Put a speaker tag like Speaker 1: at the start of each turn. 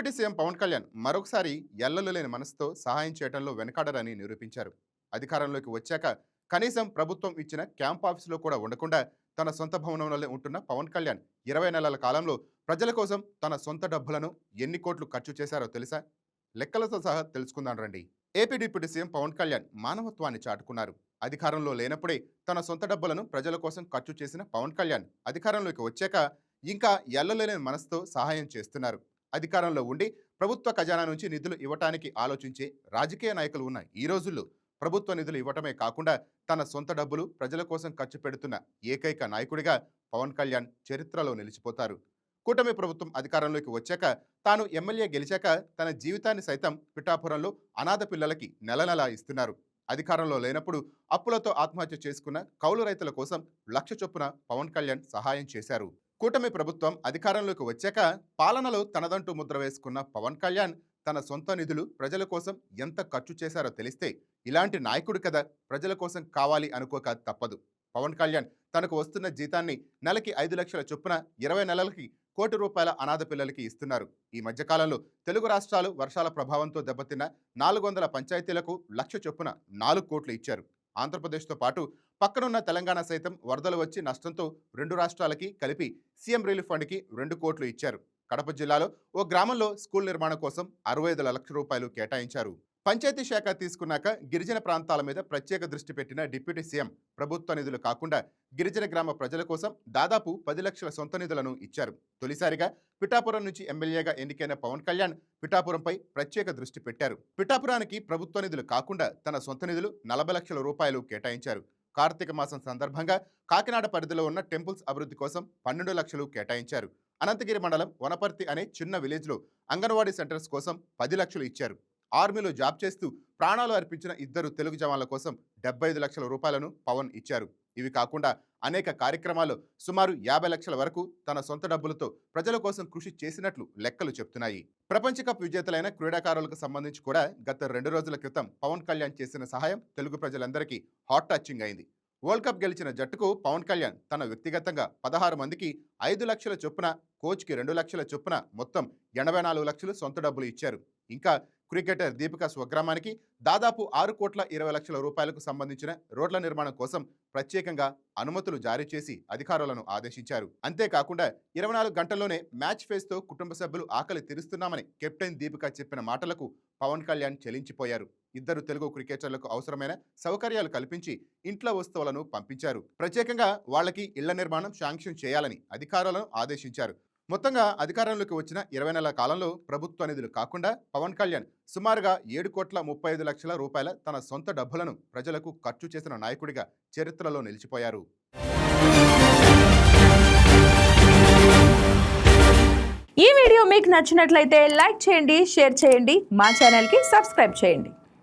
Speaker 1: Deputy CM Pawan Kalyan మరొకసారి ఎల్లలు లేని మనసుతో సహాయం చేయడంలో వెనకాడరని నిరూపించారు. అధికారంలోకి వచ్చాక కనీసం ప్రభుత్వం ఇచ్చిన క్యాంప్ ఆఫీసులో కూడా ఉండకుండా తన సొంత భవనంలో ఉంటున్న పవన్ కళ్యాణ్ 20 నెలల కాలంలో ప్రజల కోసం తన సొంత డబ్బులను ఎన్ని కోట్లు ఖర్చు చేశారో తెలుసా? లెక్కలతో సహా తెలుసుకుందాం రండి. AP deputy CM Pawan Kalyan మానవత్వాన్ని చాటుకున్నారు. అధికారంలో లేనప్పుడే తన సొంత డబ్బులను ప్రజల కోసం ఖర్చు చేసిన పవన్ కళ్యాణ్ అధికారంలోకి వచ్చాక ఇంకా ఎల్లలేని మనసుతో సహాయం చేస్తున్నారు. అధికారంలో ఉండి ప్రభుత్వ ఖజానా నుంచి నిధులు ఇవ్వటానికి ఆలోచించే రాజకీయ నాయకులు ఉన్న ఈ రోజుల్లో ప్రభుత్వ నిధులు ఇవ్వటమే కాకుండా తన సొంత డబ్బులు ప్రజల కోసం ఖర్చు పెడుతున్న ఏకైక నాయకుడిగా పవన్ కళ్యాణ్ చరిత్రలో నిలిచిపోతారు. కూటమి ప్రభుత్వం అధికారంలోకి వచ్చాక తాను ఎమ్మెల్యే గెలిచాక తన జీవితాన్ని సైతం పిఠాపురంలో అనాథ పిల్లలకి నెల నెలా ఇస్తున్నారు. అధికారంలో లేనప్పుడు అప్పులతో ఆత్మహత్య చేసుకున్న కౌలు రైతుల కోసం 1,00,000 చొప్పున పవన్ కళ్యాణ్ సహాయం చేశారు. కూటమి ప్రభుత్వం అధికారంలోకి వచ్చాక పాలనలో తనదంటూ ముద్ర వేసుకున్న పవన్ కళ్యాణ్ తన సొంత నిధులు ప్రజల కోసం ఎంత ఖర్చు చేశారో తెలిస్తే ఇలాంటి నాయకుడు కదా ప్రజల కోసం కావాలి అనుకోక తప్పదు. పవన్ కళ్యాణ్ తనకు వస్తున్న జీతాన్ని నెలకి 5 లక్షల చొప్పున 20 నెలలకి ₹1,00,00,000 అనాథ పిల్లలకి ఇస్తున్నారు. ఈ మధ్యకాలంలో తెలుగు రాష్ట్రాలు వర్షాల ప్రభావంతో దెబ్బతిన్న 400 పంచాయతీలకు 1,00,000 చొప్పున 4 కోట్లు ఇచ్చారు. ఆంధ్రప్రదేశ్తో పాటు పక్కనున్న తెలంగాణ సైతం వరదలు వచ్చి నష్టంతో 2 రాష్ట్రాలకి కలిపి సీఎం రిలీఫ్ ఫండ్కి 2 కోట్లు ఇచ్చారు. కడప జిల్లాలో ఓ గ్రామంలో స్కూల్ నిర్మాణం కోసం 65 లక్షల రూపాయలు కేటాయించారు. పంచాయతీ శాఖ తీసుకున్నాక గిరిజన ప్రాంతాల మీద ప్రత్యేక దృష్టి పెట్టిన డిప్యూటీ సీఎం ప్రభుత్వ నిధులు కాకుండా గిరిజన గ్రామ ప్రజల కోసం దాదాపు 10 లక్షల సొంత నిధులను ఇచ్చారు. తొలిసారిగా పిఠాపురం నుంచి ఎమ్మెల్యేగా ఎన్నికైన పవన్ కళ్యాణ్ పిఠాపురంపై ప్రత్యేక దృష్టి పెట్టారు. పిఠాపురానికి ప్రభుత్వ నిధులు కాకుండా తన సొంత నిధులు 40 లక్షల రూపాయలు కేటాయించారు. కార్తీక మాసం సందర్భంగా కాకినాడ పరిధిలో ఉన్న టెంపుల్స్ అభివృద్ధి కోసం 12 లక్షలు కేటాయించారు. అనంతగిరి మండలం వనపర్తి అనే చిన్న విలేజ్లో అంగన్వాడీ సెంటర్స్ కోసం 10 లక్షలు ఇచ్చారు. ఆర్మీలో జాబ్ చేస్తూ ప్రాణాలు అర్పించిన 2 తెలుగు జవాన్ల కోసం 75 లక్షల రూపాయలను పవన్ ఇచ్చారు. ఇవి కాకుండా అనేక కార్యక్రమాలు సుమారు 50 లక్షల వరకు తన సొంత డబ్బులతో ప్రజల కోసం కృషి చేసినట్లు లెక్కలు చెప్తున్నాయి. ప్రపంచ కప్ విజేతలైన క్రీడాకారులకు సంబంధించి కూడా గత 2 రోజుల క్రితం పవన్ కళ్యాణ్ చేసిన సహాయం తెలుగు ప్రజలందరికీ హాట్ టచింగ్ అయింది. వరల్డ్ కప్ గెలిచిన జట్టుకు పవన్ కళ్యాణ్ తన వ్యక్తిగతంగా 16 మందికి 5 లక్షల చొప్పున, కోచ్కి 2 లక్షల చొప్పున మొత్తం 84 లక్షలు సొంత డబ్బులు ఇచ్చారు. ఇంకా క్రికెటర్ దీపిక స్వగ్రామానికి దాదాపు 6,20,00,000 రూపాయలకు సంబంధించిన రోడ్ల నిర్మాణం కోసం ప్రత్యేకంగా అనుమతులు జారీ చేసి అధికారులను ఆదేశించారు. అంతేకాకుండా 24 గంటల్లోనే మ్యాచ్ ఫేస్తో కుటుంబ సభ్యులు ఆకలి తీరుస్తున్నామని కెప్టెన్ దీపిక చెప్పిన మాటలకు పవన్ కళ్యాణ్ చెలించిపోయారు. 2 తెలుగు క్రికెటర్లకు అవసరమైన సౌకర్యాలు కల్పించి ఇంట్లో వస్తువులను పంపించారు. ప్రత్యేకంగా వాళ్ళకి ఇళ్ల నిర్మాణం శాంక్షన్ చేయాలని అధికారులను ఆదేశించారు. మొత్తంగా అధికారంలోకి వచ్చిన 20 నెలల కాలంలో ప్రభుత్వ నిధులు కాకుండా పవన్ కళ్యాణ్ సుమారుగా 7,35,00,000 రూపాయల తన సొంత డబ్బులను ప్రజలకు ఖర్చు చేసిన నాయకుడిగా చరిత్రలో నిలిచిపోయారు.
Speaker 2: ఈ వీడియో మీకు నచ్చినట్లయితే లైక్ చేయండి, షేర్ చేయండి, మా ఛానల్కి సబ్స్క్రైబ్ చేయండి.